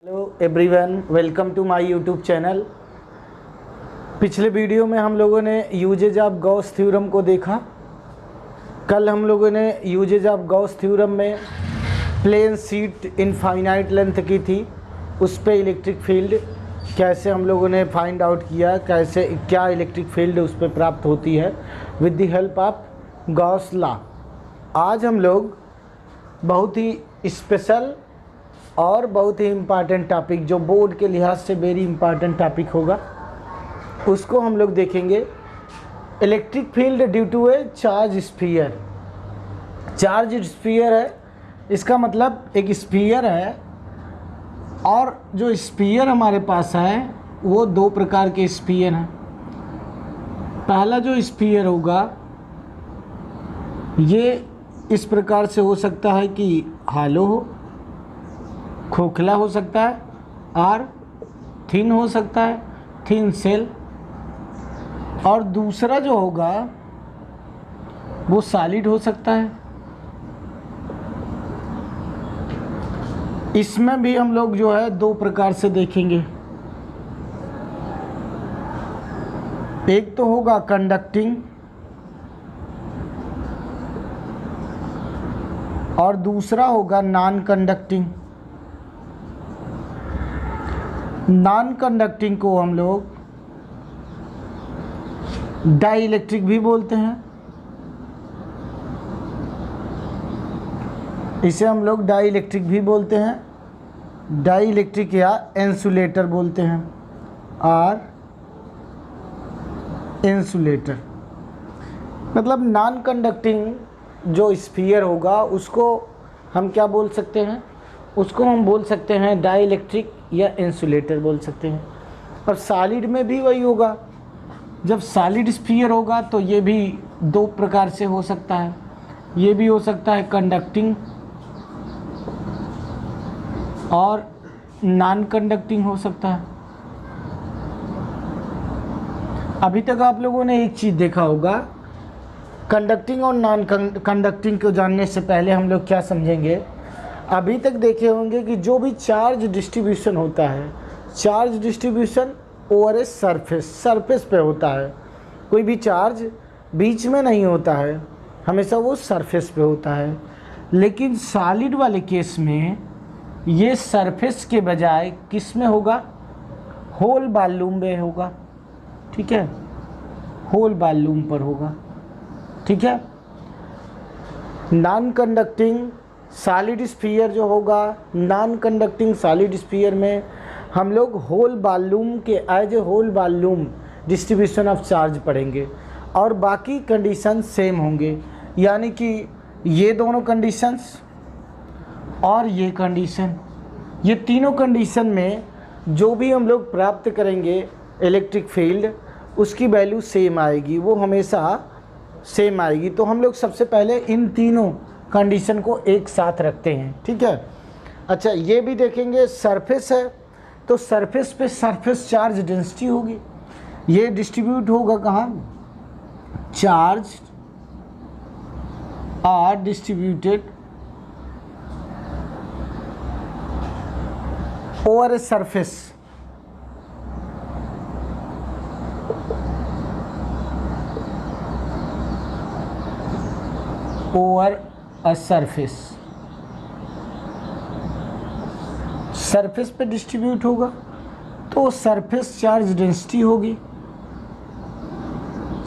Hello everyone, welcome to my YouTube channel. पिछले video में हम लोगों ने यूजेज ऑफ गॉस थ्योरम को देखा। कल हम लोगों ने यूजेज ऑफ गॉस थ्योरम में प्लेन शीट इनफाइनाइट लेंथ की थी, उस पे इलेक्ट्रिक फील्ड कैसे हम लोगों ने फाइंड आउट किया, कैसे क्या इलेक्ट्रिक फील्ड उस पर प्राप्त होती है with the help of Gauss law. आज हम लोग बहुत ही स्पेशल और बहुत ही इम्पॉर्टेंट टॉपिक, जो बोर्ड के लिहाज से वेरी इम्पॉर्टेंट टॉपिक होगा, उसको हम लोग देखेंगे। Electric field due to a charge sphere. Charge sphere है, इसका मतलब एक स्फीयर है, और जो स्फीयर हमारे पास है वो दो प्रकार के स्फीयर हैं। पहला जो स्फीयर होगा ये इस प्रकार से हो सकता है कि हालो हो, खोखला हो सकता है, और थिन हो सकता है, थिन सेल। और दूसरा जो होगा वो सॉलिड हो सकता है। इसमें भी हम लोग जो है दो प्रकार से देखेंगे। एक तो होगा कंडक्टिंग और दूसरा होगा नॉन कंडक्टिंग। नॉन कंडक्टिंग को हम लोग डाई इलेक्ट्रिक भी बोलते हैं। इसे हम लोग डाई इलेक्ट्रिक भी बोलते हैं, डाई इलेक्ट्रिक या इंसुलेटर बोलते हैं, और इंसुलेटर मतलब नॉन कंडक्टिंग जो स्फीयर होगा उसको हम क्या बोल सकते हैं, उसको हम बोल सकते हैं डाई इलेक्ट्रिक या इंसुलेटर बोल सकते हैं। और सॉलिड में भी वही होगा। जब सॉलिड स्फीयर होगा तो ये भी दो प्रकार से हो सकता है। ये भी हो सकता है कंडक्टिंग और नॉन कंडक्टिंग हो सकता है। अभी तक आप लोगों ने एक चीज़ देखा होगा, कंडक्टिंग और नॉन कंडक्टिंग को जानने से पहले हम लोग क्या समझेंगे। अभी तक देखे होंगे कि जो भी चार्ज डिस्ट्रीब्यूशन होता है, charge distribution over a surface पे होता है। कोई भी चार्ज बीच में नहीं होता है, हमेशा वो सरफेस पे होता है। लेकिन सॉलिड वाले केस में ये सरफेस के बजाय किस में होगा, होल वॉल्यूम में होगा। ठीक है, होल वॉल्यूम पर होगा। ठीक है, नॉन कंडक्टिंग सॉलिड स्फीयर जो होगा, नॉन कंडक्टिंग सॉलिड स्फीयर में हम लोग होल वॉल्यूम के as a whole volume distribution of charge पढ़ेंगे, और बाकी कंडीशन सेम होंगे। यानी कि ये दोनों कंडीशंस और ये कंडीशन, ये तीनों कंडीशन में जो भी हम लोग प्राप्त करेंगे इलेक्ट्रिक फील्ड, उसकी वैल्यू सेम आएगी, वो हमेशा सेम आएगी। तो हम लोग सबसे पहले इन तीनों कंडीशन को एक साथ रखते हैं। ठीक है, अच्छा ये भी देखेंगे। सरफेस है तो सरफेस पे सरफेस चार्ज डेंसिटी होगी। ये डिस्ट्रीब्यूट होगा कहाँ, charge are distributed over a surface. Over a surface, surface पे डिस्ट्रीब्यूट होगा तो सरफेस चार्ज डेंसिटी होगी,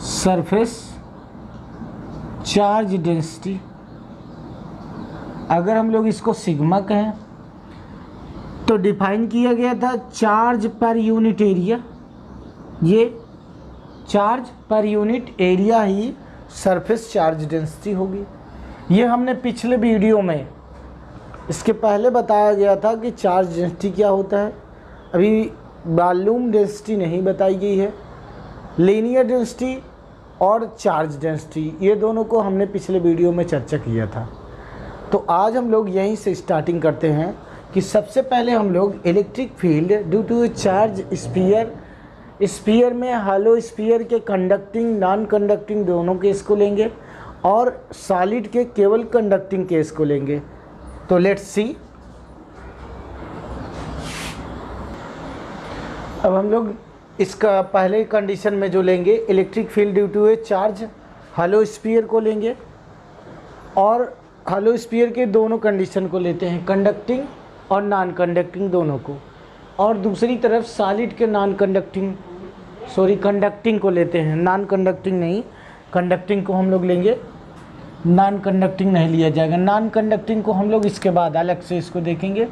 सरफेस चार्ज डेंसिटी। अगर हम लोग इसको सिग्मा कहें तो डिफाइन किया गया था चार्ज पर यूनिट एरिया। ये चार्ज पर यूनिट एरिया ही सरफेस चार्ज डेंसिटी होगी। ये हमने पिछले वीडियो में इसके पहले बताया गया था कि चार्ज डेंसिटी क्या होता है। अभी वॉल्यूम डेंसिटी नहीं बताई गई है। लीनियर डेंसिटी और चार्ज डेंसिटी, ये दोनों को हमने पिछले वीडियो में चर्चा किया था। तो आज हम लोग यहीं से स्टार्टिंग करते हैं कि सबसे पहले हम लोग electric field due to charge sphere, sphere में हॉलो स्फीयर के कंडक्टिंग नॉन कंडक्टिंग दोनों केस को लेंगे, और सॉलिड के केवल कंडक्टिंग केस को लेंगे। तो लेट्स सी। अब हम लोग इसका पहले कंडीशन में जो लेंगे, electric field due to a charge hollow sphere को लेंगे, और हॉलो स्फीयर के दोनों कंडीशन को लेते हैं, कंडक्टिंग और नॉन कंडक्टिंग दोनों को। और दूसरी तरफ सॉलिड के कंडक्टिंग को लेते हैं, नॉन कंडक्टिंग नहीं, कंडक्टिंग को हम लोग लेंगे, नॉन कंडक्टिंग नहीं लिया जाएगा। नॉन कंडक्टिंग को हम लोग इसके बाद अलग से इसको देखेंगे।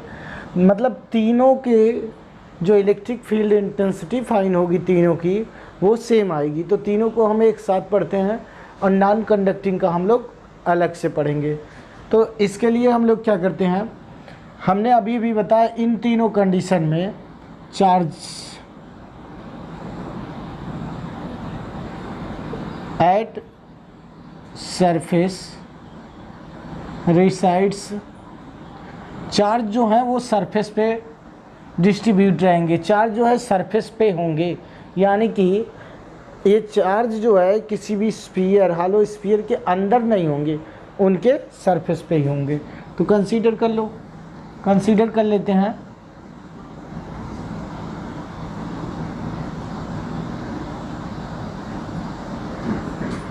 मतलब तीनों के जो इलेक्ट्रिक फील्ड इंटेंसिटी फाइन होगी तीनों की, वो सेम आएगी। तो तीनों को हम एक साथ पढ़ते हैं और नॉन कंडक्टिंग का हम लोग अलग से पढ़ेंगे। तो इसके लिए हम लोग क्या करते हैं, हमने अभी भी बताया इन तीनों कंडीशन में charge at surface resides, charge जो है वो सरफेस पे डिस्ट्रीब्यूट रहेंगे, चार्ज जो है सरफेस पे होंगे, यानी कि ये चार्ज जो है किसी भी स्फीयर, हॉलो स्फीयर के अंदर नहीं होंगे, उनके सरफेस पे ही होंगे। तो कंसीडर कर लो, कंसीडर कर लेते हैं।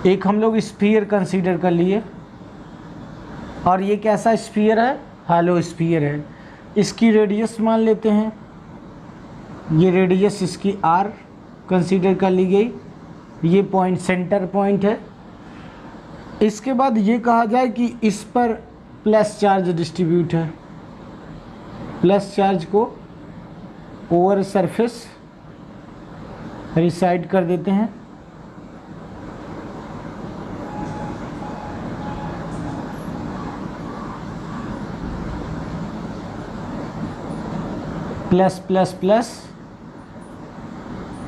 एक हम लोग स्फीयर कंसीडर कर लिए, और ये कैसा स्फीयर है, हॉलो स्फीयर है। इसकी रेडियस मान लेते हैं, ये रेडियस इसकी आर कंसीडर कर ली गई, ये पॉइंट सेंटर पॉइंट है। इसके बाद ये कहा जाए कि इस पर प्लस चार्ज डिस्ट्रीब्यूट है, प्लस चार्ज को ओवर सरफेस रिसाइड कर देते हैं। प्लस प्लस प्लस,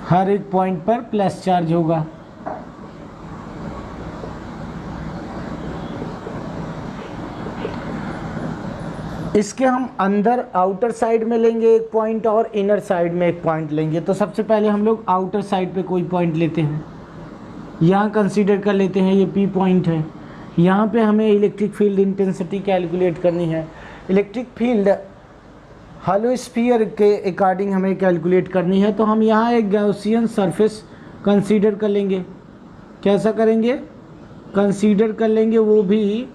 हर एक पॉइंट पर प्लस चार्ज होगा। इसके हम अंदर आउटर साइड में लेंगे एक पॉइंट और इनर साइड में एक पॉइंट लेंगे। तो सबसे पहले हम लोग आउटर साइड पे कोई पॉइंट लेते हैं, यहाँ कंसीडर कर लेते हैं, ये पी पॉइंट है। यहाँ पे हमें इलेक्ट्रिक फील्ड इंटेंसिटी कैलकुलेट करनी है। इलेक्ट्रिक फील्ड हॉलो स्फीयर के अकॉर्डिंग हमें कैलकुलेट करनी है। तो हम यहाँ एक गॉसियन सरफेस कंसीडर कर लेंगे। कैसा करेंगे, कंसीडर कर लेंगे, वो भी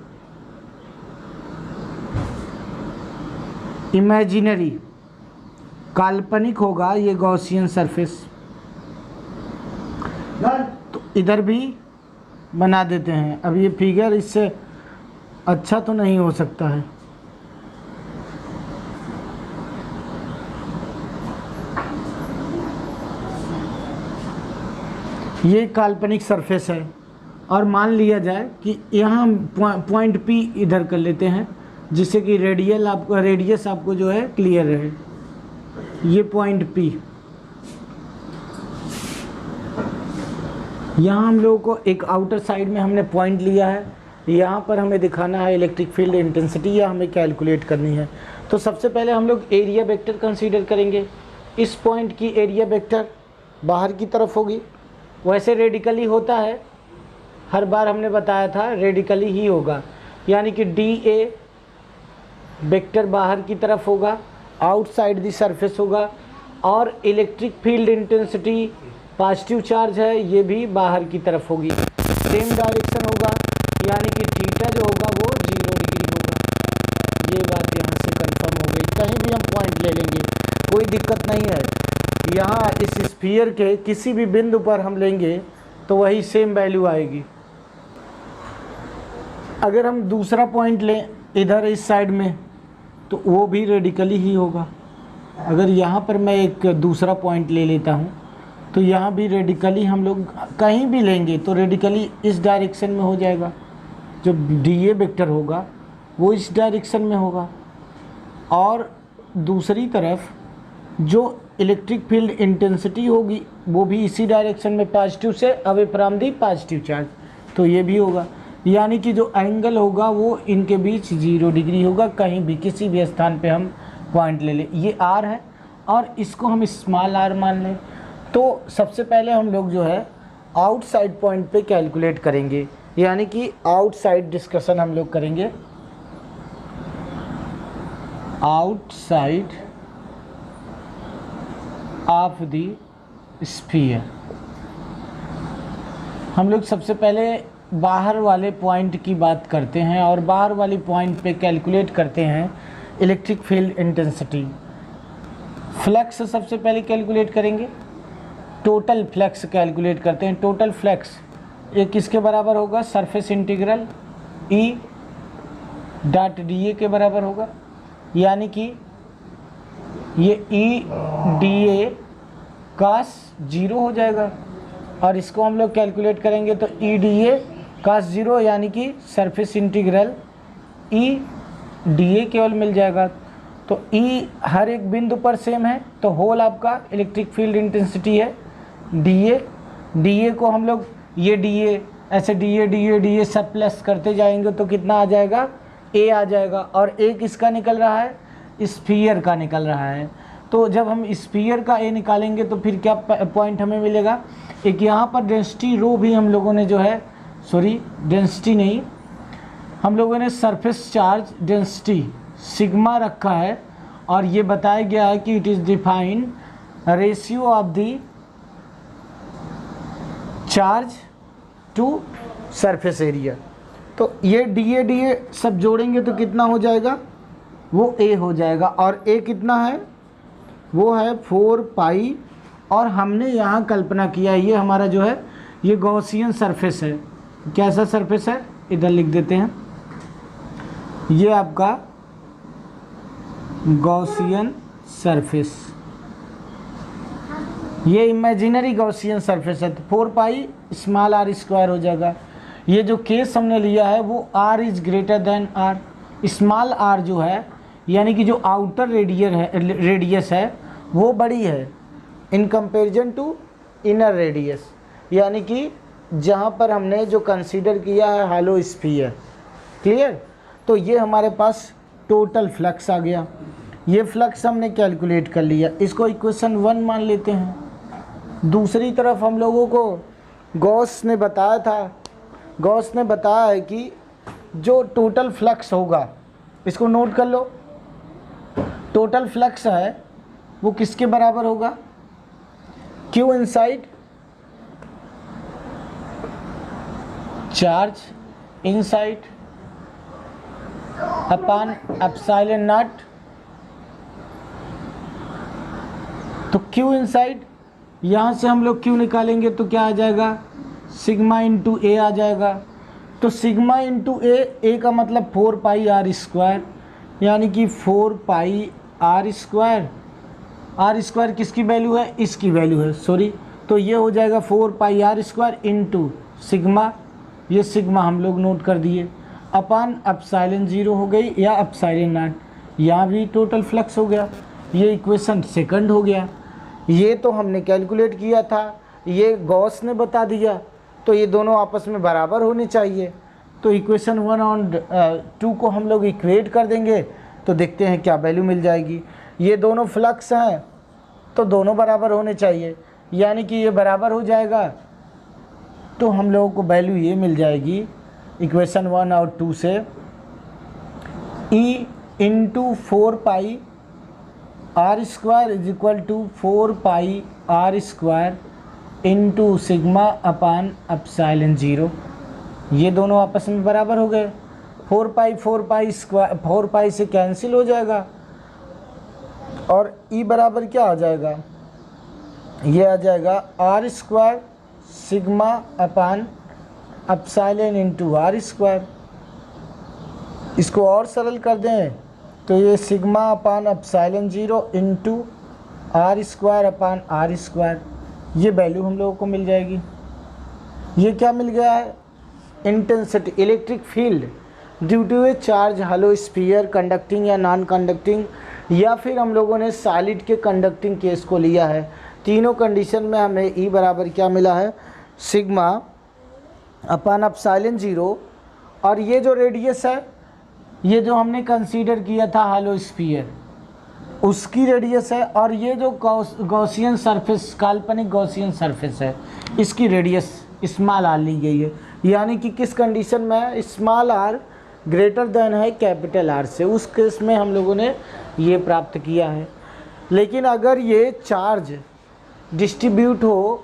इमेजिनरी, काल्पनिक होगा ये गॉसियन सरफेस। तो इधर भी बना देते हैं। अब ये फिगर इससे अच्छा तो नहीं हो सकता है, ये काल्पनिक सरफेस है। और मान लिया जाए कि यहाँ पॉइंट पी इधर कर लेते हैं, जिससे कि रेडियस आपको जो है क्लियर रहे। ये पॉइंट पी, यहाँ हम लोगों को एक आउटर साइड में हमने पॉइंट लिया है, यहाँ पर हमें दिखाना है इलेक्ट्रिक फील्ड इंटेंसिटी, या हमें कैलकुलेट करनी है। तो सबसे पहले हम लोग एरिया वेक्टर कंसीडर करेंगे। इस पॉइंट की एरिया वेक्टर बाहर की तरफ होगी, वैसे रेडिकली होता है, हर बार हमने बताया था रेडिकली ही होगा, यानी कि डी ए वेक्टर बाहर की तरफ होगा, आउटसाइड दी सरफेस होगा। और electric field intensity positive charge है, ये भी बाहर की तरफ होगी, सेम डायरेक्शन होगा, यानी कि थीटा जो होगा वो 0 डिग्री होगा। ये बात यहाँ से कंफर्म हो गई। कहीं भी हम पॉइंट ले लेंगे कोई दिक्कत नहीं है, यहाँ इस स्फीयर के किसी भी बिंदु पर हम लेंगे तो वही सेम वैल्यू आएगी। अगर हम दूसरा पॉइंट लें इधर इस साइड में, तो वो भी रेडिकली ही होगा। अगर यहाँ पर मैं एक दूसरा पॉइंट ले लेता हूँ, तो यहाँ भी रेडिकली हम लोग कहीं भी लेंगे तो रेडिकली इस डायरेक्शन में हो जाएगा। जो डी ए वेक्टर होगा वो इस डायरेक्शन में होगा, और दूसरी तरफ जो इलेक्ट्रिक फील्ड इंटेंसिटी होगी वो भी इसी डायरेक्शन में, पॉजिटिव से away from the positive charge, तो ये भी होगा। यानी कि जो एंगल होगा वो इनके बीच 0 डिग्री होगा, कहीं भी किसी भी स्थान पे हम पॉइंट ले लें। ये आर है और इसको हम स्मॉल आर मान लें। तो सबसे पहले हम लोग जो है आउटसाइड पॉइंट पे कैलकुलेट करेंगे, यानी कि आउटसाइड डिस्कशन हम लोग करेंगे। Outside of the sphere. हम लोग सबसे पहले बाहर वाले पॉइंट की बात करते हैं और बाहर वाली पॉइंट पे कैलकुलेट करते हैं इलेक्ट्रिक फील्ड इंटेंसिटी। फ्लक्स सबसे पहले कैलकुलेट करेंगे, टोटल फ्लक्स कैलकुलेट करते हैं। टोटल फ्लक्स ये किसके बराबर होगा? Surface integral E dot D A के बराबर होगा, यानी कि ये E डी ए कास 0 हो जाएगा। और इसको हम लोग कैलकुलेट करेंगे तो E डी ए कास 0 यानी कि surface integral E D A केवल मिल जाएगा। तो E हर एक बिंदु पर सेम है, तो होल आपका इलेक्ट्रिक फील्ड इंटेंसिटी है डी ए को हम लोग ये डी ए ऐसे डी ए सब प्लस करते जाएंगे तो कितना आ जाएगा? ए आ जाएगा। और ए किसका निकल रहा है? स्फीयर का निकल रहा है। तो जब हम स्फीयर का ए निकालेंगे तो फिर क्या पॉइंट हमें मिलेगा? एक यहाँ पर डेंसिटी रो भी हम लोगों ने जो है, सॉरी डेंसिटी नहीं, हम लोगों ने सरफेस चार्ज डेंसिटी सिग्मा रखा है और ये बताया गया है कि it is define ratio of the charge to surface area. तो ये डी ए सब जोड़ेंगे तो कितना हो जाएगा? वो ए हो जाएगा। और ए कितना है? वो है 4 पाई। और हमने यहाँ कल्पना किया ये हमारा जो है ये गॉसियन सरफेस है। कैसा सरफेस है? इधर लिख देते हैं, ये आपका गॉसियन सरफेस, ये इमेजिनरी गॉसियन सरफेस है। तो 4 पाई स्मॉल आर स्क्वायर हो जाएगा। ये जो केस हमने लिया है वो r is greater than r। Small r जो है यानी कि जो आउटर रेडियस है वो बड़ी है in comparison to inner radius, यानी कि जहाँ पर हमने जो कंसीडर किया है हॉलो स्फीयर। क्लियर? तो ये हमारे पास टोटल फ्लक्स आ गया। ये फ्लक्स हमने कैलकुलेट कर लिया, इसको इक्वेशन 1 मान लेते हैं। दूसरी तरफ हम लोगों को गॉस ने बताया था, गॉस ने बताया है कि जो टोटल फ्लक्स होगा, इसको नोट कर लो, टोटल फ्लक्स है वो किसके बराबर होगा? Q inside charge inside upon epsilon naught. तो Q इनसाइड यहाँ से हम लोग Q निकालेंगे तो क्या आ जाएगा? सिग्मा इंटू ए आ जाएगा। तो सिग्मा इंटू ए का मतलब 4 पाई आर स्क्वायर, यानी कि 4 pi r square. Are square किसकी वैल्यू है? इसकी वैल्यू है, सॉरी। तो ये हो जाएगा 4 pi r square into sigma, ये सिग्मा हम लोग नोट कर दिए, अपान एप्सिलॉन 0 हो गई या एप्सिलॉन नॉट। यहाँ भी टोटल फ्लक्स हो गया। ये इक्वेशन सेकंड हो गया। ये तो हमने कैलकुलेट किया था, ये गॉस ने बता दिया, तो ये दोनों आपस में बराबर होने चाहिए। तो इक्वेशन 1 और 2 को हम लोग इक्वेट कर देंगे तो देखते हैं क्या वैल्यू मिल जाएगी। ये दोनों फ्लक्स हैं तो दोनों बराबर होने चाहिए, यानी कि ये बराबर हो जाएगा। तो हम लोगों को वैल्यू ये मिल जाएगी इक्वेशन 1 और 2 से, E into 4 pi r square is equal to 4 pi r square into sigma upon epsilon 0। ये दोनों आपस में बराबर हो गए। 4 पाई स्क्वायर 4 पाई से कैंसिल हो जाएगा और E बराबर क्या आ जाएगा? ये आ जाएगा r square sigma upon epsilon into r square. इसको और सरल कर दें तो ये sigma upon epsilon 0 into r square upon r square, ये वैल्यू हम लोगों को मिल जाएगी। ये क्या मिल गया है? Intensity electric field due to a charge hollow sphere conducting या नॉन कंडक्टिंग, या फिर हम लोगों ने सॉलिड के कंडक्टिंग केस को लिया है। तीनों कंडीशन में हमें E बराबर क्या मिला है? Sigma upon epsilon 0। और ये जो रेडियस है, ये जो हमने कंसीडर किया था हॉलो स्फीयर, उसकी रेडियस है। और ये जो गॉसियन सरफेस, काल्पनिक गॉसियन सरफेस है, इसकी रेडियस स्मॉल आर ली गई है। यानी कि किस कंडीशन में है? स्मॉल आर ग्रेटर देन है कैपिटल आर से, उस केस में हम लोगों ने ये प्राप्त किया है। लेकिन अगर ये चार्ज डिस्ट्रीब्यूट हो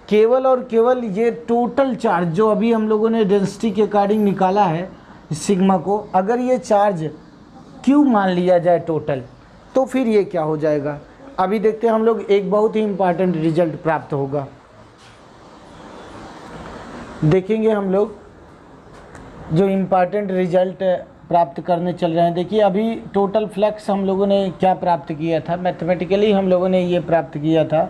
केवल और केवल ये टोटल चार्ज जो अभी हम लोगों ने डेंसिटी के अकॉर्डिंग निकाला है सिग्मा को, अगर ये चार्ज क्यू मान लिया जाए टोटल, तो फिर ये क्या हो जाएगा। अभी देखते हैं हम लोग, एक बहुत ही इम्पॉर्टेंट रिजल्ट प्राप्त होगा, देखेंगे हम लोग जो इम्पॉर्टेंट रिजल्ट प्राप्त करने चल रहे हैं। देखिए अभी टोटल फ्लक्स हम लोगों ने क्या प्राप्त किया था, मैथमेटिकली हम लोगों ने ये प्राप्त किया था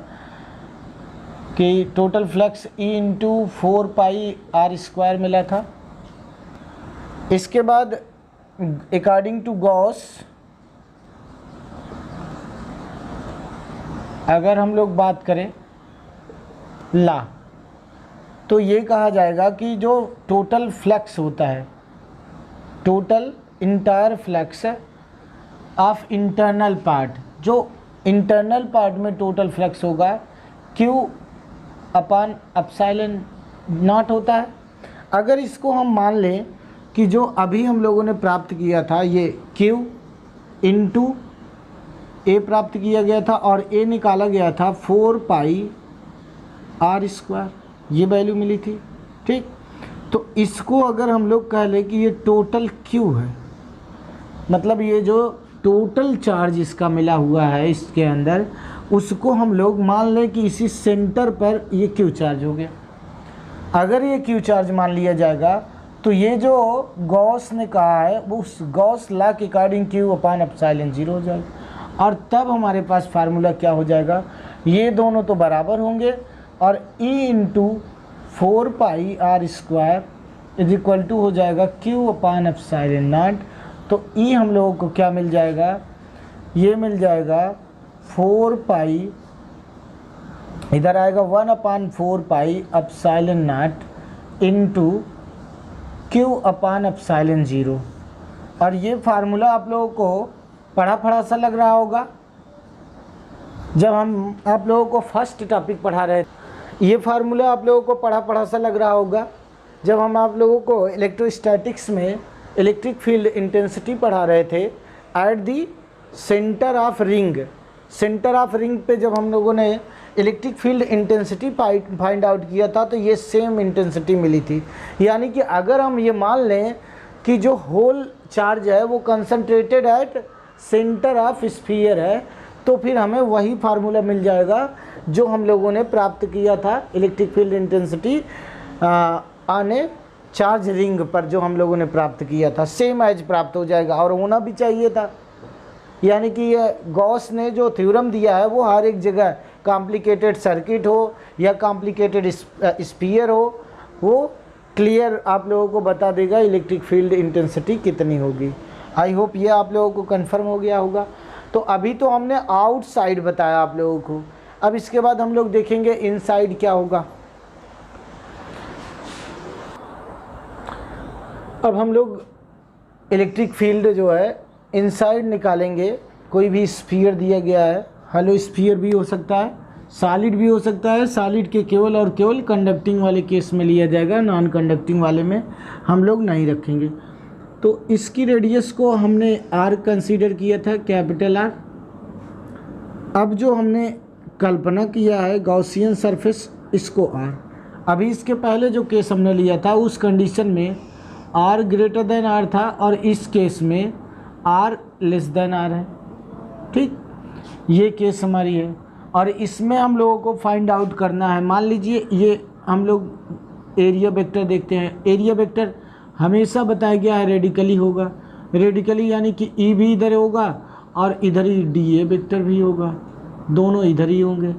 कि total flux E into 4πr² मिला था। इसके बाद अकॉर्डिंग टू गॉस अगर हम लोग बात करें ला, तो ये कहा जाएगा कि जो टोटल फ्लक्स होता है, total entire flux of internal part, जो इंटरनल पार्ट में टोटल फ्लक्स होगा Q अपॉन एप्सिलॉन नॉट होता है। अगर इसको हम मान लें कि जो अभी हम लोगों ने प्राप्त किया था ये Q इंटू A प्राप्त किया गया था और A निकाला गया था 4πr², ये वैल्यू मिली थी, ठीक। तो इसको अगर हम लोग कह लें कि ये टोटल Q है, मतलब ये जो टोटल चार्ज इसका मिला हुआ है इसके अंदर, उसको हम लोग मान लें कि इसी सेंटर पर ये Q चार्ज हो गया। अगर ये Q चार्ज मान लिया जाएगा तो ये जो गॉस ने कहा है वो उस गॉस लॉ के अकॉर्डिंग Q अपॉन एप्सिलॉन 0 हो जाएगा। और तब हमारे पास फार्मूला क्या हो जाएगा, ये दोनों तो बराबर होंगे और E into 4πr² is equal to हो जाएगा Q अपॉन एप्सिलॉन नॉट। तो E हम लोगों को क्या मिल जाएगा, ये मिल जाएगा 4π, इधर आएगा 1/4π epsilon not into Q upon epsilon 0। और ये फार्मूला आप लोगों को पढ़ा सा लग रहा होगा जब हम आप लोगों को फर्स्ट टॉपिक पढ़ा रहे थे। ये फार्मूला आप लोगों को पढ़ा सा लग रहा होगा जब हम आप लोगों को इलेक्ट्रोस्टैटिक्स में इलेक्ट्रिक फील्ड इंटेंसिटी पढ़ा रहे थे at the centre of ring. Centre of ring पे जब हम लोगों ने electric field intensity find out किया था तो ये सेम इंटेंसिटी मिली थी। यानी कि अगर हम ये मान लें कि जो होल चार्ज है वो concentrated at centre of sphere है, तो फिर हमें वही फार्मूला मिल जाएगा जो हम लोगों ने प्राप्त किया था इलेक्ट्रिक फील्ड इंटेंसिटी आने चार्ज रिंग पर, जो हम लोगों ने प्राप्त किया था सेम एज प्राप्त हो जाएगा और होना भी चाहिए था। यानी कि ये गॉस ने जो थ्योरम दिया है वो हर एक जगह कॉम्प्लिकेटेड सर्किट हो या कॉम्प्लिकेटेड स्फीयर हो, वो क्लियर आप लोगों को बता देगा इलेक्ट्रिक फील्ड इंटेंसिटी कितनी होगी। आई होप ये आप लोगों को कंफर्म हो गया होगा। तो अभी तो हमने आउटसाइड बताया आप लोगों को, अब इसके बाद हम लोग देखेंगे इनसाइड क्या होगा। अब हम लोग इलेक्ट्रिक फील्ड जो है इनसाइड निकालेंगे। कोई भी स्फीयर दिया गया है, हॉलो स्फीयर भी हो सकता है, सॉलिड भी हो सकता है। सॉलिड के केवल और केवल कंडक्टिंग वाले केस में लिया जाएगा, नॉन कंडक्टिंग वाले में हम लोग नहीं रखेंगे। तो इसकी रेडियस को हमने r कंसीडर किया था, कैपिटल R। अब जो हमने कल्पना किया है गॉसियन सरफेस, इसको R। अभी इसके पहले जो केस हमने लिया था उस कंडीशन में r ग्रेटर देन r था और इस केस में r लेस देन r है, ठीक। ये केस हमारी है और इसमें हम लोगों को फाइंड आउट करना है। मान लीजिए ये हम लोग एरिया वेक्टर देखते हैं। एरिया वेक्टर हमेशा बताया गया है रेडिकली होगा, रेडिकली यानी कि E भी इधर होगा और इधर ही DA वेक्टर भी होगा, दोनों इधर ही होंगे।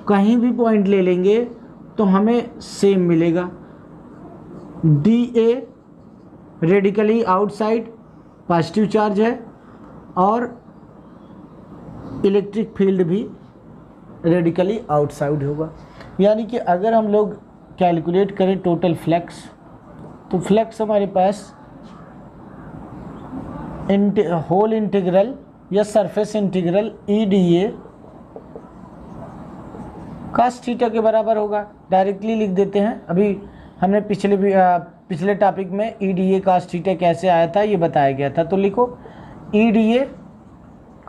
कहीं भी पॉइंट ले लेंगे तो हमें सेम मिलेगा। DA radically outside positive charge है और इलेक्ट्रिक फील्ड भी रेडिकली आउटसाइड होगा। यानी कि अगर हम लोग कैलकुलेट करें टोटल फ्लक्स, तो फ्लक्स हमारे पास होल इंटीग्रल या surface integral EDA cos theta के बराबर होगा। डायरेक्टली लिख देते हैं। अभी हमने पिछले टॉपिक में EDA cos थीटा कैसे आया था ये बताया गया था। तो लिखो EDA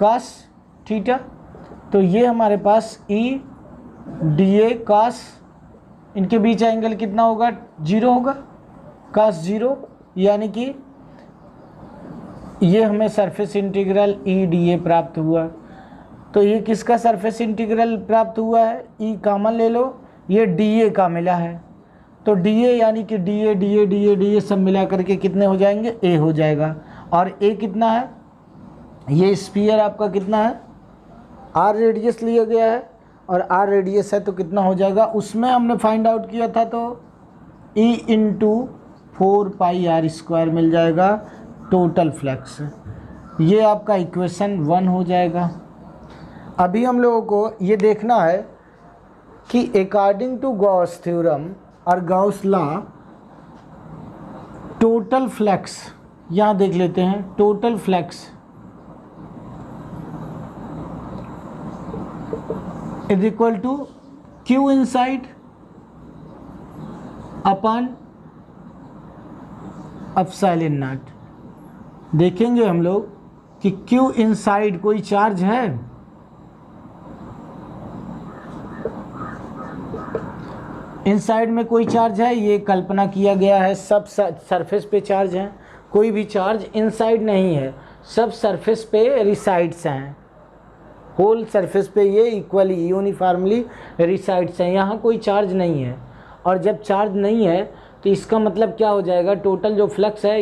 cos थीटा, तो ये हमारे पास E डी ए कास, इनके बीच एंगल कितना होगा, 0 होगा, कास 0, यानी कि ये हमें surface integral E D A प्राप्त हुआ। तो ये किसका सरफेस इंटीग्रल प्राप्त हुआ है, ई कॉमन ले लो, ये डी ए का मिला है। तो डी ए यानी कि D A D A D A D A सब मिला करके कितने हो जाएंगे, ए हो जाएगा। और ए कितना है, ये स्फीयर आपका कितना है, आर रेडियस लिया गया है, और आर रेडियस है तो कितना हो जाएगा, उसमें हमने फाइंड आउट किया था तो ई इंटू 4πr² मिल जाएगा टोटल फ्लक्स। ये आपका इक्वेशन 1 हो जाएगा। अभी हम लोगों को ये देखना है कि अकॉर्डिंग टू गॉस थ्योरम और गॉस लॉ टोटल फ्लक्स, यहाँ देख लेते हैं, total flux is equal to Q inside upon epsilon naught. देखेंगे हम लोग कि क्यू इनसाइड कोई चार्ज है, इनसाइड में कोई चार्ज है, ये कल्पना किया गया है, सब सरफेस पे चार्ज हैं, कोई भी चार्ज इनसाइड नहीं है, सब सरफेस पे रिसाइड्स हैं, होल सरफेस पे ये इक्वली यूनिफॉर्मली रिसाइड्स हैं, यहाँ कोई चार्ज नहीं है। और जब चार्ज नहीं है तो इसका मतलब क्या हो जाएगा, टोटल जो फ्लक्स है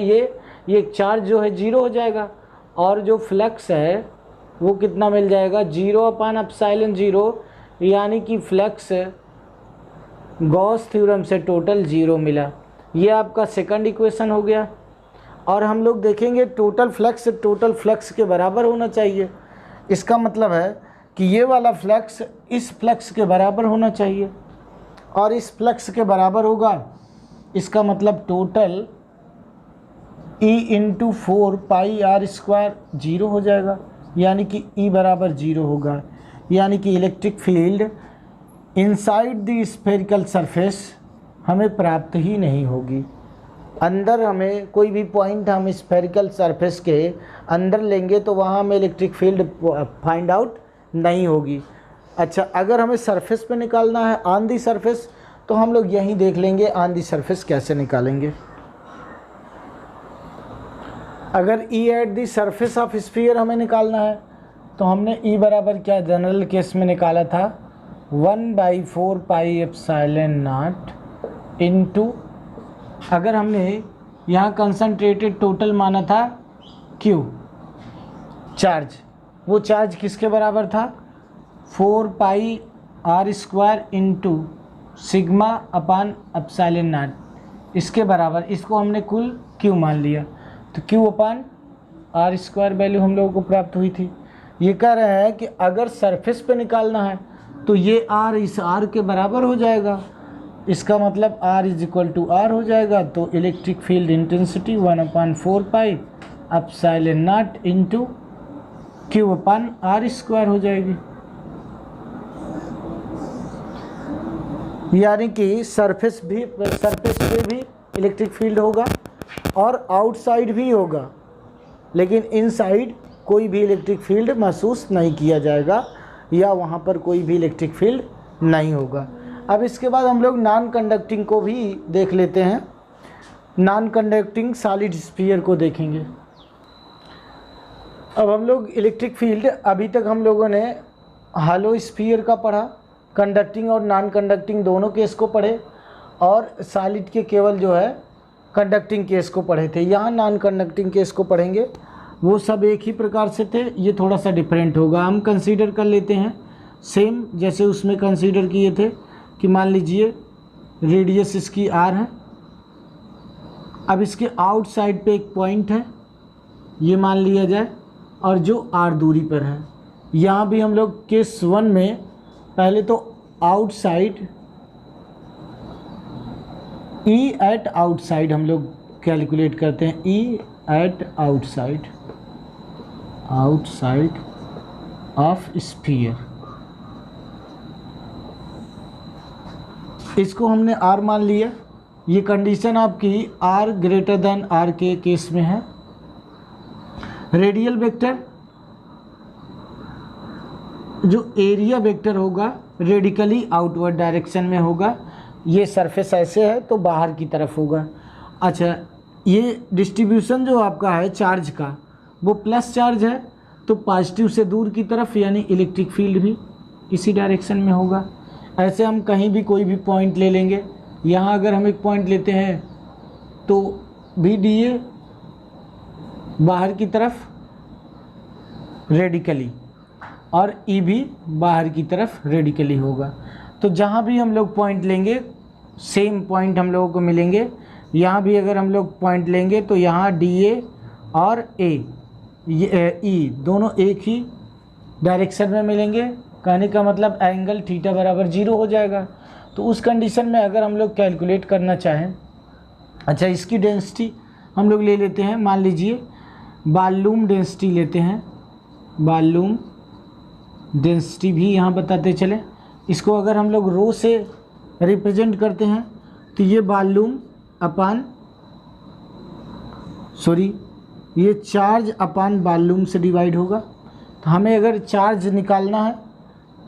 ये चार्ज जो है 0 हो जाएगा, और जो फ्लक्स है वो कितना मिल जाएगा, 0/ε0, यानी कि फ्लक्स गॉस थ्योरम से टोटल 0 मिला। ये आपका सेकंड इक्वेशन हो गया। और हम लोग देखेंगे टोटल फ्लक्स के बराबर होना चाहिए। इसका मतलब है कि ये वाला फ्लक्स इस फ्लक्स के बराबर होना चाहिए, और इस फ्लक्स के बराबर होगा, इसका मतलब टोटल E इंटू 4πr² 0 हो जाएगा, यानी कि E बराबर 0 होगा, यानी कि electric field inside the spherical surface हमें प्राप्त ही नहीं होगी। अंदर हमें कोई भी पॉइंट हम स्फेरिकल सरफेस के अंदर लेंगे तो वहाँ हमें इलेक्ट्रिक फील्ड फाइंड आउट नहीं होगी। अच्छा, अगर हमें सरफेस पे निकालना है ऑन दी सरफेस, तो हम लोग यहीं देख लेंगे ऑन दी सरफेस कैसे निकालेंगे। अगर E at the surface of sphere हमें निकालना है तो हमने E बराबर क्या जनरल केस में निकाला था, 1/4πε0 इंटू, अगर हमने यहाँ कंसनट्रेटेड टोटल माना था Q चार्ज, वो चार्ज किसके बराबर था, 4πr² into sigma upon epsilon not, इसके बराबर, इसको हमने कुल Q मान लिया, तो Q अपान r² वैल्यू हम लोगों को प्राप्त हुई थी। ये कह रहे हैं कि अगर सरफेस पे निकालना है तो ये r इस r के बराबर हो जाएगा, इसका मतलब r is equal to r हो जाएगा। तो electric field intensity 1/4πε0 into Q upon r² हो जाएगी, यानी कि सरफेस पे भी इलेक्ट्रिक फील्ड होगा और आउटसाइड भी होगा, लेकिन इनसाइड कोई भी इलेक्ट्रिक फील्ड महसूस नहीं किया जाएगा, या वहाँ पर कोई भी इलेक्ट्रिक फील्ड नहीं होगा। अब इसके बाद हम लोग नॉन कंडक्टिंग को भी देख लेते हैं। नॉन कंडक्टिंग सॉलिड स्फीयर को देखेंगे। अब हम लोग इलेक्ट्रिक फील्ड, अभी तक हम लोगों ने हॉलो स्फीयर का पढ़ा, कंडक्टिंग और नॉन कंडक्टिंग दोनों केस को पढ़े, और सॉलिड के केवल जो है कंडक्टिंग केस को पढ़े थे। यहाँ नॉन कंडक्टिंग केस को पढ़ेंगे, वो सब एक ही प्रकार से थे, ये थोड़ा सा डिफरेंट होगा। हम कंसीडर कर लेते हैं सेम जैसे उसमें कंसीडर किए थे कि मान लीजिए रेडियस इसकी r है, अब इसके आउटसाइड पे एक पॉइंट है, ये मान लिया जाए, और जो r दूरी पर है। यहाँ भी हम लोग केस 1 में पहले तो आउटसाइड E एट आउटसाइड हम लोग कैलकुलेट करते हैं, E at outside of sphere, इसको हमने R मान लिया। ये कंडीशन आपकी R ग्रेटर देन R के केस में है। रेडियल वेक्टर जो एरिया वेक्टर होगा रेडिकली आउटवर्ड डायरेक्शन में होगा। ये सरफेस ऐसे है तो बाहर की तरफ होगा। अच्छा, ये डिस्ट्रीब्यूशन जो आपका है चार्ज का वो प्लस चार्ज है तो पॉजिटिव से दूर की तरफ, यानी इलेक्ट्रिक फील्ड भी इसी डायरेक्शन में होगा। ऐसे हम कहीं भी कोई भी पॉइंट ले लेंगे। यहाँ अगर हम एक पॉइंट लेते हैं तो भी DA बाहर की तरफ रेडिकली और E भी बाहर की तरफ रेडिकली होगा। तो जहाँ भी हम लोग पॉइंट लेंगे सेम पॉइंट हम लोगों को मिलेंगे। यहाँ भी अगर हम लोग पॉइंट लेंगे तो यहाँ DA और E दोनों एक ही डायरेक्शन में मिलेंगे। कहने का मतलब एंगल थीटा बराबर 0 हो जाएगा। तो उस कंडीशन में अगर हम लोग कैलकुलेट करना चाहें, अच्छा इसकी डेंसिटी हम लोग ले लेते हैं। मान लीजिए वॉल्यूम डेंसिटी लेते हैं, वॉल्यूम डेंसिटी भी यहाँ बताते चले। इसको अगर हम लोग रो से रिप्रेजेंट करते हैं तो ये वॉल्यूम अपान ये चार्ज अपान वॉल्यूम से डिवाइड होगा। तो हमें अगर चार्ज निकालना है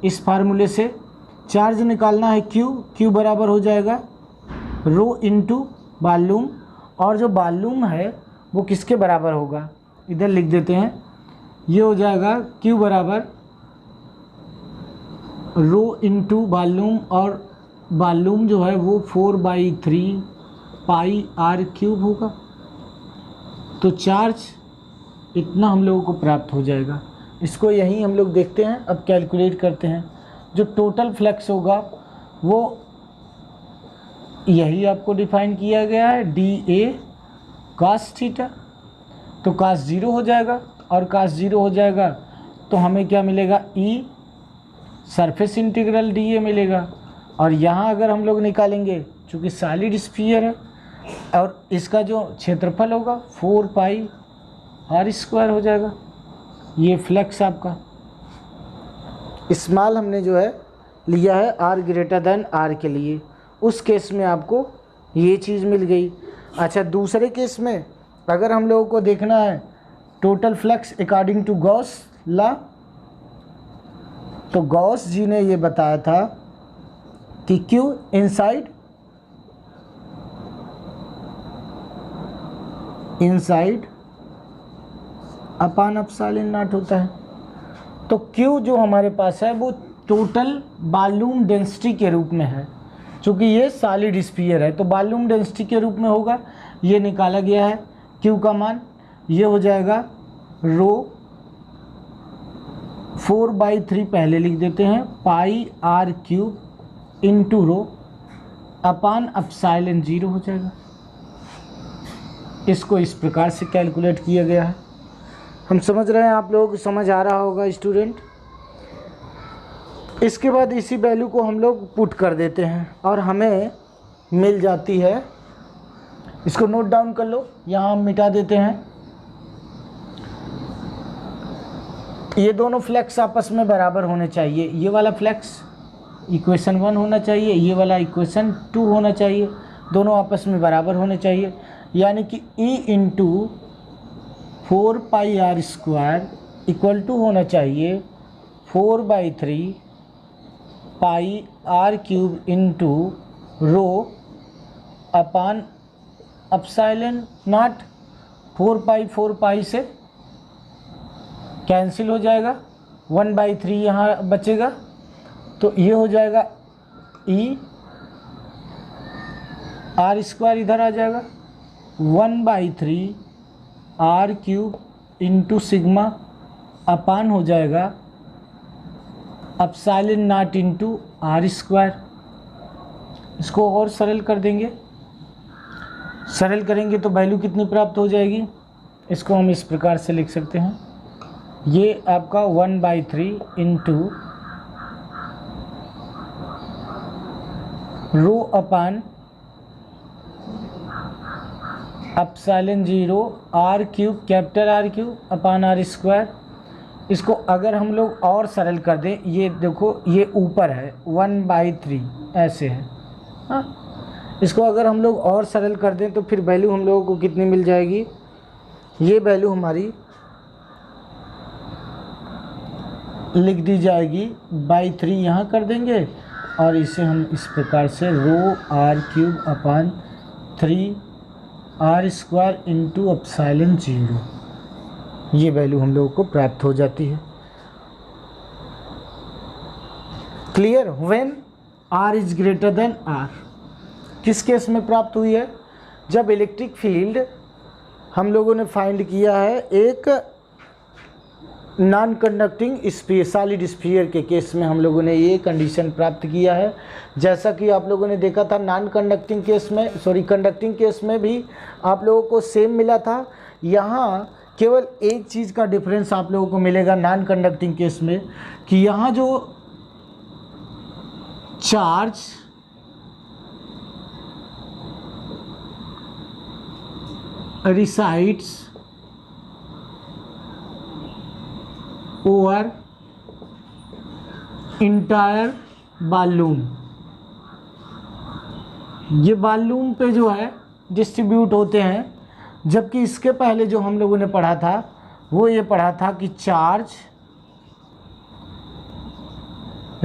इस फार्मूले से, चार्ज निकालना है Q बराबर हो जाएगा रो इंटू वॉल्यूम। और जो वॉल्यूम है वो किसके बराबर होगा, इधर लिख देते हैं। ये हो जाएगा Q बराबर रो इंटू वॉल्यूम, और वॉल्यूम जो है वो 4/3 पाई r³ होगा। तो चार्ज इतना हम लोगों को प्राप्त हो जाएगा। इसको यहीं हम लोग देखते हैं। अब कैलकुलेट करते हैं। जो टोटल फ्लक्स होगा वो यही आपको डिफाइन किया गया है DA cos थीटा। तो cos 0 हो जाएगा, और cos 0 हो जाएगा तो हमें क्या मिलेगा, E सरफेस इंटीग्रल DA मिलेगा। और यहाँ अगर हम लोग निकालेंगे, चूँकि सॉलिड स्फीयर है और इसका जो क्षेत्रफल होगा 4πr² हो जाएगा। ये फ्लक्स आपका स्मॉल हमने जो है लिया है r के लिए, उस केस में आपको ये चीज़ मिल गई। अच्छा, दूसरे केस में अगर हम लोगों को देखना है total flux according to Gauss law, तो गॉस जी ने ये बताया था कि Q inside upon epsilon naught होता है। तो Q जो हमारे पास है वो टोटल वॉल्यूम डेंसिटी के रूप में है। चूँकि ये सॉलिड स्फीयर है तो वॉल्यूम डेंसिटी के रूप में होगा। ये निकाला गया है Q का मान, ये हो जाएगा रो 4/3 पहले लिख देते हैं पाई r³ into rho upon epsilon 0 हो जाएगा। इसको इस प्रकार से कैलकुलेट किया गया है। हम समझ रहे हैं, आप लोगों को समझ आ रहा होगा स्टूडेंट। इसके बाद इसी वैल्यू को हम लोग पुट कर देते हैं और हमें मिल जाती है, इसको नोट डाउन कर लो, यहाँ हम मिटा देते हैं। ये दोनों फ्लक्स आपस में बराबर होने चाहिए। ये वाला फ्लक्स इक्वेशन 1 होना चाहिए, ये वाला इक्वेशन 2 होना चाहिए, दोनों आपस में बराबर होने चाहिए। यानी कि E into 4πr² equal to होना चाहिए 4/3 pi r³ into rho upon epsilon not. 4π से कैंसिल हो जाएगा, 1/3 यहाँ बचेगा, तो ये हो जाएगा E r² इधर आ जाएगा 1/3 r³ इंटू सिग्मा अपान हो जाएगा एप्सिलॉन नॉट इंटू r²। इसको और सरल कर देंगे, सरल करेंगे तो वैल्यू कितनी प्राप्त हो जाएगी, इसको हम इस प्रकार से लिख सकते हैं। ये आपका 1/3 into rho upon epsilon 0 r³ capital R³ अपान r²। इसको अगर हम लोग और सरल कर दें, ये देखो ये ऊपर है 1/3 ऐसे है, हाँ। इसको अगर हम लोग और सरल कर दें तो फिर वैल्यू हम लोगों को कितनी मिल जाएगी, ये वैल्यू हमारी लिख दी जाएगी, बाई 3 यहाँ कर देंगे और इसे हम इस प्रकार से rho r cube upon 3 r square into epsilon 0, ये वैल्यू हम लोगों को प्राप्त हो जाती है। Clear? When r is greater than r, किस केस में प्राप्त हुई है? जब इलेक्ट्रिक फील्ड हम लोगों ने फाइंड किया है एक non conducting sphere, solid sphere के केस में हम लोगों ने ये कंडीशन प्राप्त किया है। जैसा कि आप लोगों ने देखा था नॉन कंडक्टिंग केस में, कंडक्टिंग केस में भी आप लोगों को सेम मिला था। यहाँ केवल एक चीज़ का डिफरेंस आप लोगों को मिलेगा नॉन कंडक्टिंग केस में, कि यहाँ जो charge resides over entire volume, ये वॉल्यूम पे जो है डिस्ट्रीब्यूट होते हैं, जबकि इसके पहले जो हम लोगों ने पढ़ा था वो ये पढ़ा था कि charge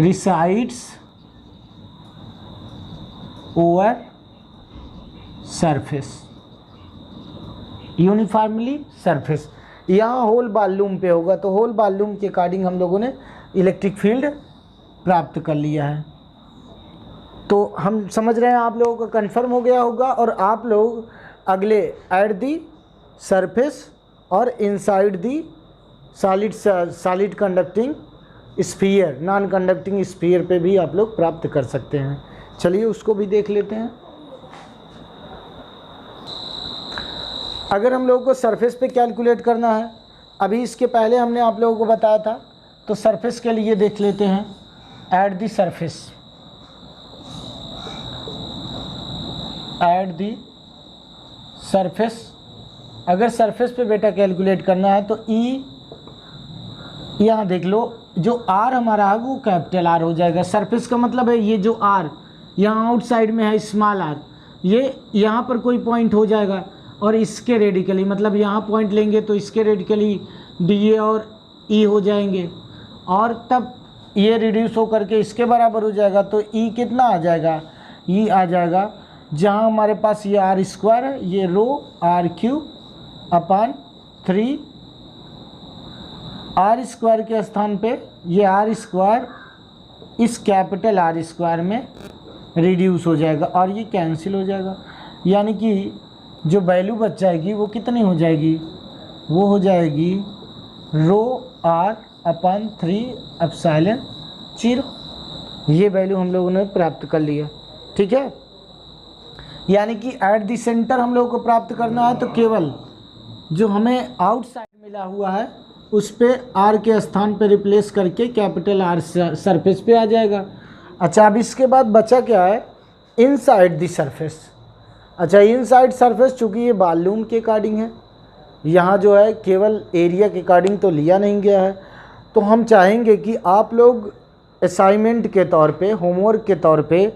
resides over surface, uniformly surface. यहाँ होल वॉल्यूम पे होगा, तो होल वॉल्यूम के अकॉर्डिंग हम लोगों ने इलेक्ट्रिक फील्ड प्राप्त कर लिया है। तो हम समझ रहे हैं, आप लोगों को कंफर्म हो गया होगा। और आप लोग अगले एट दी सरफेस और inside the solid conducting sphere, non conducting sphere पे भी आप लोग प्राप्त कर सकते हैं। चलिए उसको भी देख लेते हैं। अगर हम लोगों को सरफेस पे कैलकुलेट करना है, अभी इसके पहले हमने आप लोगों को बताया था, तो सरफेस के लिए देख लेते हैं। At the surface, at the surface, अगर सरफेस पे बेटा कैलकुलेट करना है तो ई, यहाँ देख लो, जो आर हमारा है वो कैपिटल आर हो जाएगा। सरफेस का मतलब है ये जो आर यहाँ आउटसाइड में है स्मॉल आर, ये यहाँ पर कोई पॉइंट हो जाएगा और इसके रेडिकली, मतलब यहाँ पॉइंट लेंगे तो इसके रेडिकली डी ए और ई हो जाएंगे, और तब ये रिड्यूस हो करके इसके बराबर हो जाएगा। तो ई कितना आ जाएगा? ई आ जाएगा जहाँ हमारे पास ये आर स्क्वायर है, ये rho r cube upon 3 r square के स्थान पे ये आर स्क्वायर इस कैपिटल आर स्क्वायर में रिड्यूस हो जाएगा और ये कैंसिल हो जाएगा। यानी कि जो वैल्यू बच जाएगी वो कितनी हो जाएगी? वो हो जाएगी रो आर अपान 3 एप्सिलॉन 0। ये वैल्यू हम लोगों ने प्राप्त कर लिया, ठीक है। यानी कि एट दी सेंटर हम लोगों को प्राप्त करना है, तो केवल जो हमें आउटसाइड मिला हुआ है उस पे आर के स्थान पे रिप्लेस करके कैपिटल आर सरफेस पे आ जाएगा। अच्छा, अब इसके बाद बचा क्या है? Inside the surface. अच्छा, इनसाइड सरफेस चूँकि ये वॉल्यूम के अकॉर्डिंग है, यहाँ जो है केवल एरिया के अकॉर्डिंग तो लिया नहीं गया है, तो हम चाहेंगे कि आप लोग असाइनमेंट के तौर पे, होमवर्क के तौर पे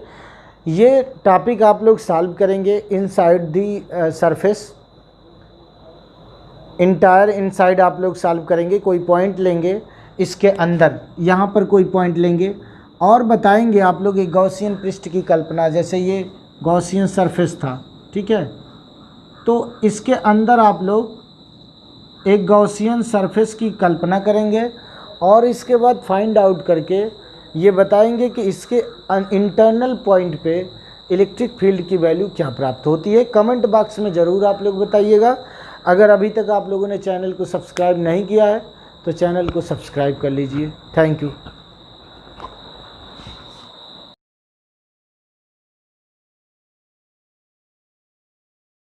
ये टॉपिक आप लोग सॉल्व करेंगे। Inside the surface, entire inside आप लोग सॉल्व करेंगे। कोई पॉइंट लेंगे इसके अंदर, यहाँ पर कोई पॉइंट लेंगे और बताएंगे आप लोग एक गॉसियन पृष्ठ की कल्पना, जैसे ये गॉसियन सरफेस था, ठीक है। तो इसके अंदर आप लोग एक गॉसियन सरफेस की कल्पना करेंगे और इसके बाद फाइंड आउट करके ये बताएंगे कि इसके इंटरनल पॉइंट पे इलेक्ट्रिक फील्ड की वैल्यू क्या प्राप्त होती है। कमेंट बॉक्स में ज़रूर आप लोग बताइएगा। अगर अभी तक आप लोगों ने चैनल को सब्सक्राइब नहीं किया है तो चैनल को सब्सक्राइब कर लीजिए। Thank you.